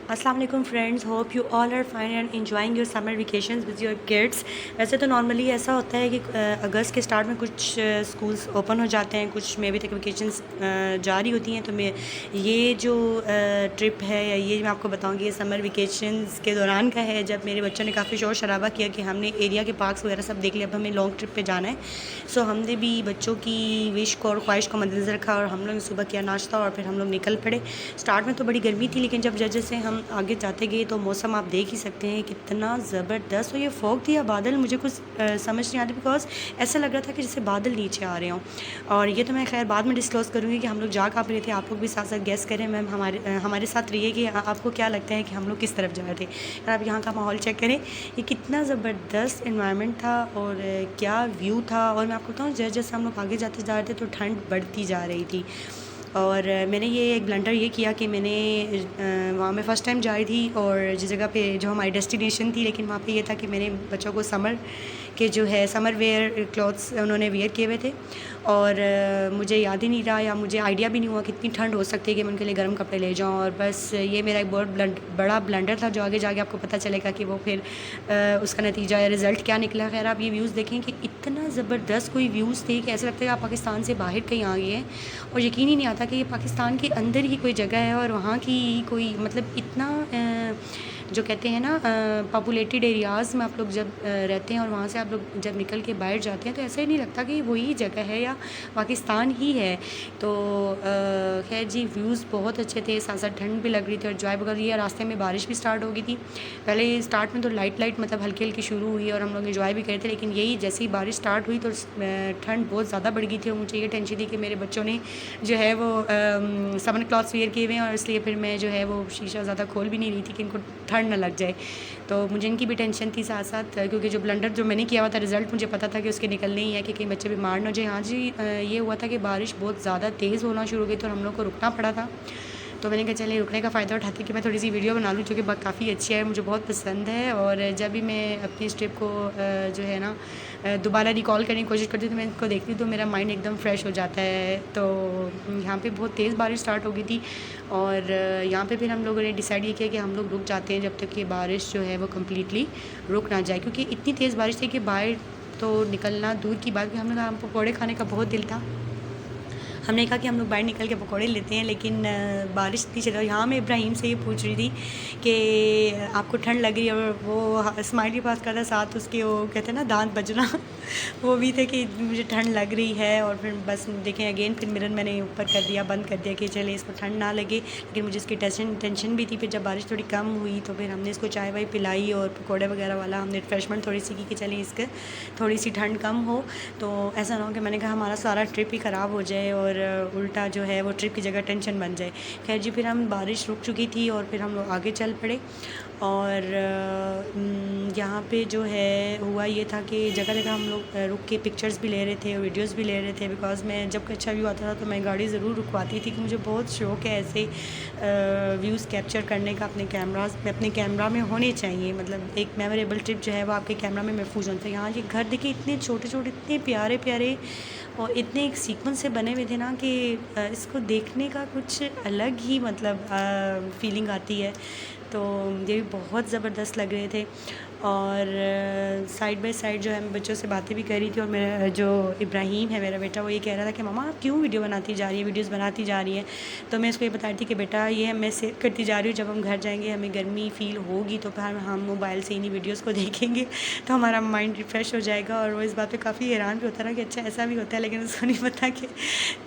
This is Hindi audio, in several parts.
अस्सलाम वालेकुम friends, hope you all are fine and enjoying your summer vacations with your kids. वैसे तो नॉर्मली ऐसा होता है कि अगस्त के स्टार्ट में कुछ स्कूल्स ओपन हो जाते हैं, कुछ मे बी तक वेकेशंस जारी होती हैं। तो मैं ये जो ट्रिप है या ये मैं आपको बताऊंगी, ये समर वेकेशंस के दौरान का है, जब मेरे बच्चों ने काफ़ी शोर शराबा किया कि हमने एरिया के पार्क्स वगैरह सब देख लिया, अब हमें लॉन्ग ट्रिप पे जाना है। सो हमने भी बच्चों की विश को और ख्वाहिश को मद्देनज़र रखा और हम लोग सुबह किया नाश्ता और फिर हम लोग निकल पड़े। स्टार्ट में तो बड़ी गर्मी थी, लेकिन जब जैसे हम आगे जाते गए तो मौसम आप देख ही सकते हैं कितना ज़बरदस्त। और ये फॉग थी या बादल, मुझे कुछ समझ नहीं आती, बिकॉज ऐसा लग रहा था कि जैसे बादल नीचे आ रहे हों। और ये तो मैं खैर बाद में डिस्क्लोज़ करूँगी कि हम लोग जा कहाँ पे रहे थे। आप लोग भी साथ साथ गेस करें, मैम हमारे साथ रहिए कि आपको क्या लगता है कि हम लोग किस तरफ जा रहे थे। और आप यहाँ का माहौल चेक करें, ये कितना ज़बरदस्त इन्वायरमेंट था और क्या व्यू था। और मैं आपको बताऊँ, जैसे जैसे हम लोग आगे जाते जा रहे थे तो ठंड बढ़ती जा रही थी। और मैंने ये एक ब्लंडर ये किया कि मैंने वहाँ मैं फ़र्स्ट टाइम जा रही थी और जिस जगह पे जो हमारी डेस्टिनेशन थी, लेकिन वहाँ पे ये था कि मैंने बच्चों को समर के जो है समर वेयर क्लॉथ्स उन्होंने वेयर किए हुए थे। और मुझे याद ही नहीं रहा या मुझे आइडिया भी नहीं हुआ कितनी ठंड हो सकती है कि मैं उनके लिए गर्म कपड़े ले जाऊँ। और बस ये मेरा एक बहुत बड़ा ब्लंडर था, जो आगे जाके आपको पता चलेगा कि वो फिर उसका नतीजा या रिज़ल्ट क्या निकला। खैर आप ये व्यूज़ देखें कि इतना ज़बरदस्त कोई व्यूज़ थे कि ऐसा लगता है कि आप पाकिस्तान से बाहर कहीं आ गए हैं। और यकीन ही नहीं आता कि ये पाकिस्तान के अंदर ही कोई जगह है और वहाँ की कोई मतलब इतना जो कहते हैं ना पॉपुलेटेड एरियाज़ में आप लोग जब रहते हैं और वहाँ से आप लोग जब निकल के बाहर जाते हैं तो ऐसा ही नहीं लगता कि वही जगह है या पाकिस्तान ही है। तो खैर जी, व्यूज़ बहुत अच्छे थे, साथ साथ ठंड भी लग रही थी और जॉय बगल रही है। रास्ते में बारिश भी स्टार्ट हो गई थी। पहले स्टार्ट में तो लाइट मतलब हल्की हल्की शुरू हुई और हम लोग इन्जॉय भी करे थे, लेकिन यही जैसे ही बारिश स्टार्ट हुई तो ठंड बहुत ज़्यादा बढ़ गई थी। और मुझे ये टेंशन थी कि मेरे बच्चों ने जो है वो समर क्लॉथ्स वेयर किए हुए हैं और इसलिए फिर मैं जो है वो शीशा ज़्यादा खोल भी नहीं रही थी कि इनको ठंड ना लग जाए। तो मुझे इनकी भी टेंशन थी साथ साथ, क्योंकि जो ब्लंडर जो मैंने किया हुआ था, रिज़ल्ट मुझे पता था कि उसके निकलने ही है कि कहीं बच्चे बीमार ना हो जाए। हाँ जी, ये हुआ था कि बारिश बहुत ज़्यादा तेज़ होना शुरू हो गई तो हम लोग को रुकना पड़ा था। तो मैंने कहा चलिए रुकने का फ़ायदा उठाते कि मैं थोड़ी सी वीडियो बना लूँ, जो कि काफ़ी अच्छी है, मुझे बहुत पसंद है। और जब भी मैं अपनी इस ट्रिप को जो है ना दोबारा रिकॉल करने की कोशिश करती हूँ तो मैं इनको देखती हूँ तो मेरा माइंड एकदम फ्रेश हो जाता है। तो यहाँ पे बहुत तेज़ बारिश स्टार्ट हो गई थी और यहाँ पे फिर हम लोगों ने डिसाइड ये किया कि हम लोग रुक जाते हैं जब तक कि बारिश जो है वो कम्प्लीटली रुक ना जाए, क्योंकि इतनी तेज़ बारिश थी कि बाहर तो निकलना दूर की बात। हम लोग पकौड़े खाने का बहुत दिल था। हमने कहा कि हम लोग बाहर निकल के पकौड़े लेते हैं, लेकिन बारिश इतनी चल रही। यहाँ मैं इब्राहिम से ये पूछ रही थी कि आपको ठंड लग रही है, और वो स्माइली पास कर रहा, साथ उसके वो कहते हैं ना दांत बजना वो भी थे कि मुझे ठंड लग रही है। और फिर बस देखें अगेन फिर मिरर मैंने ऊपर कर दिया, बंद कर दिया कि चले इसको ठंड ना लगे, लेकिन मुझे इसकी टेंशन भी थी। फिर जब बारिश थोड़ी कम हुई तो फिर हमने इसको चाय वाय पिलाई और पकौड़े वगैरह वाला हमने रिफ्रेशमेंट थोड़ी सी की कि चलें इसके थोड़ी सी ठंड कम हो। तो ऐसा ना हो कि मैंने कहा हमारा सारा ट्रिप ही ख़राब हो जाए और उल्टा जो है वो ट्रिप की जगह टेंशन बन जाए। खैर जी, फिर हम बारिश रुक चुकी थी और फिर हम लोग आगे चल पड़े। और यहाँ पे जो है हुआ ये था कि जगह जगह हम लोग रुक के पिक्चर्स भी ले रहे थे और वीडियोस भी ले रहे थे, बिकॉज़ मैं जब अच्छा व्यू आता था तो मैं गाड़ी ज़रूर रुकवाती थी कि मुझे बहुत शौक़ है ऐसे व्यूज़ कैप्चर करने का। अपने कैमरा में होने चाहिए, मतलब एक मेमोरेबल ट्रिप जो है वो आपके कैमरा में महफूज होता है। यहाँ ये घर देखिए इतने छोटे छोटे, इतने प्यारे प्यारे और इतने एक सीक्वेंस से बने हुए थे ना कि इसको देखने का कुछ अलग ही मतलब फीलिंग आती है। तो ये भी बहुत ज़बरदस्त लग रहे थे। और साइड बाय साइड जो है मैं बच्चों से बातें भी कर रही थी और मेरा जो इब्राहिम है मेरा बेटा, वो ये कह रहा था कि मम्मा आप क्यों वीडियो बनाती जा रही है, वीडियोस बनाती जा रही है। तो मैं इसको ये बता रही थी कि बेटा ये मैं सेव करती जा रही हूँ, जब हम घर जाएंगे हमें गर्मी फ़ील होगी तो फिर हम मोबाइल से इन्हीं वीडियोज़ को देखेंगे तो हमारा माइंड रिफ़्रेश हो जाएगा। और वो इस बात पर काफ़ी हैरान भी होता है ना कि अच्छा ऐसा भी होता है, लेकिन उसको नहीं पता कि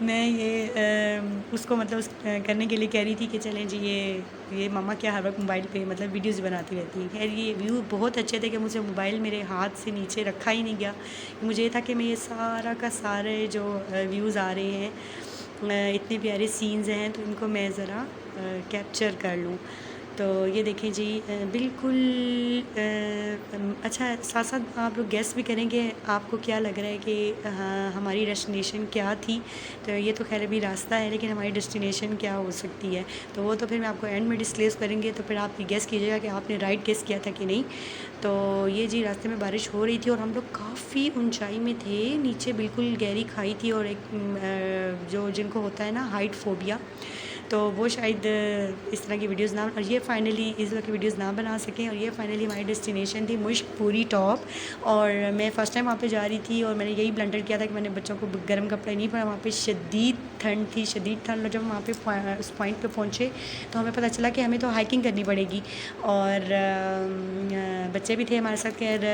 मैं ये उसको मतलब करने के लिए कह रही थी कि चलें जी ये मम्मा क्या हर वक्त मोबाइल पे मतलब वीडियोस बनाती रहती हैं। खैर ये व्यू बहुत अच्छे थे कि मुझे मोबाइल मेरे हाथ से नीचे रखा ही नहीं गया। मुझे ये था कि मैं ये सारा का सारे जो व्यूज़ आ रहे हैं, इतने प्यारे सीन्स हैं, तो इनको मैं ज़रा कैप्चर कर लूँ। तो ये देखें जी, बिल्कुल अच्छा साथ साथ आप लोग गेस भी करेंगे आपको क्या लग रहा है कि हाँ हमारी डेस्टिनेशन क्या थी। तो ये तो खैर अभी रास्ता है, लेकिन हमारी डेस्टिनेशन क्या हो सकती है तो वो तो फिर मैं आपको एंड में डिस्क्लोज़ करेंगे, तो फिर आप गेस कीजिएगा कि आपने राइट गेस किया था कि नहीं। तो ये जी रास्ते में बारिश हो रही थी और हम लोग काफ़ी ऊंचाई में थे, नीचे बिल्कुल गहरी खाई थी और एक जो जिनको होता है ना हाइट फोबिया, तो वो शायद इस तरह की वीडियोज़ ना, और ये फाइनली इस तरह की वीडियोज़ ना बना सकें। और ये फाइनली हमारी डेस्टिनेशन थी मुश्कपुरी टॉप। और मैं फ़र्स्ट टाइम वहाँ पे जा रही थी और मैंने यही ब्लंडर किया था कि मैंने बच्चों को गर्म कपड़े नहीं पहना। वहाँ पे शदीद ठंड थी, शदीद ठंड। और जब हम वहाँ पे उस पॉइंट पे पहुँचे तो हमें पता चला कि हमें तो हाइकिंग करनी पड़ेगी। और बच्चे भी थे हमारे साथ। खैर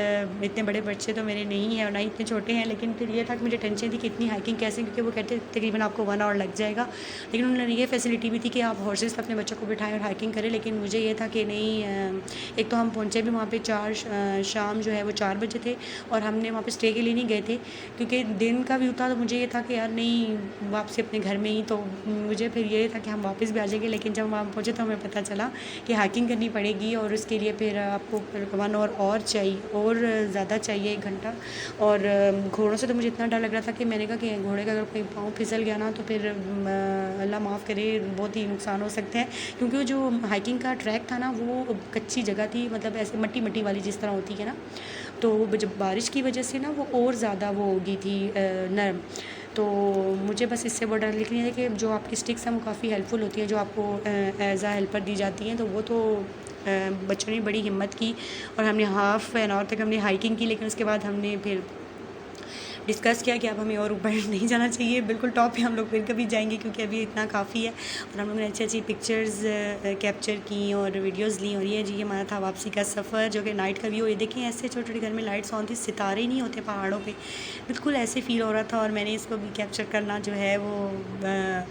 इतने बड़े बच्चे तो मेरे नहीं हैं और ना ही इतने छोटे हैं, लेकिन फिर ये था कि मुझे टेंशन थी कि इतनी हाइकिंग कैसे, क्योंकि वो कहते तकरीबन आपको 1 आवर लग जाएगा। लेकिन उन्होंने ये फैसिलिटी भी थी कि आप हॉर्सेस पे अपने बच्चों को बिठाएं और हाइकिंग करें। लेकिन मुझे ये था कि नहीं, एक तो हम पहुँचे भी वहाँ पे शाम जो है वो 4 बजे थे और हमने वहाँ पे स्टे के लिए नहीं गए थे क्योंकि दिन का व्यू था। तो मुझे ये था कि यार नहीं, वापसी अपने घर में ही। तो मुझे फिर ये था कि हम वापस भी आ जाएंगे। लेकिन जब वहाँ पहुँचे तो हमें पता चला कि हाइकिंग करनी पड़ेगी और उसके लिए फिर आपको 1 आवर और चाहिए, और ज़्यादा चाहिए, 1 घंटा। और घोड़ों से तो मुझे इतना डर लग रहा था कि मैंने कहा कि घोड़े का अगर कोई पाँव फिसल गया ना तो फिर अल्लाह माफ़ करे बहुत ही नुकसान हो सकते हैं। क्योंकि वो जो हाइकिंग का ट्रैक था ना वो कच्ची जगह थी, मतलब ऐसे मट्टी मट्टी वाली जिस तरह होती है ना। तो जब बारिश की वजह से ना वो और ज़्यादा वो हो गई थी नरम। तो मुझे बस इससे बहुत डर। लेकिन ये है कि जो आपकी स्टिक्स हैं वो काफ़ी हेल्पफुल होती हैं, जो आपको एज आ हेल्पर दी जाती हैं। तो वो तो बच्चों ने बड़ी हिम्मत की और हमने हाफ़ एन आवर तक हमने हाइकिंग की। लेकिन उसके बाद हमने फिर डिस्कस किया कि अब हमें और ऊपर नहीं जाना चाहिए, बिल्कुल टॉप पे हम लोग फिर कभी जाएंगे क्योंकि अभी इतना काफ़ी है। और हम लोगों ने अच्छी अच्छी पिक्चर्स कैप्चर की और वीडियोस ली। और ये जी हमारा था वापसी का सफ़र, जो कि नाइट का व्यू। ये देखें ऐसे छोटे छोटे घर में लाइट्स ऑन थी, सितारे ही नहीं होते पहाड़ों पे, बिल्कुल ऐसे फील हो रहा था। और मैंने इसको भी कैप्चर करना जो है वो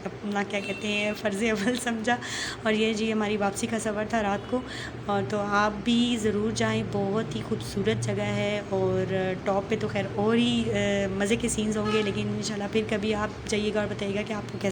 अपना क्या कहते हैं फ़र्ज़ अव्वल समझा। और ये जी हमारी वापसी का सफ़र था रात को। और तो आप भी ज़रूर जाएँ, बहुत ही खूबसूरत जगह है। और टॉप पे तो खैर और ही मज़े के सीन्स होंगे। लेकिन इंशाल्लाह फिर कभी आप जाइएगा और बताइएगा कि आपको कैसा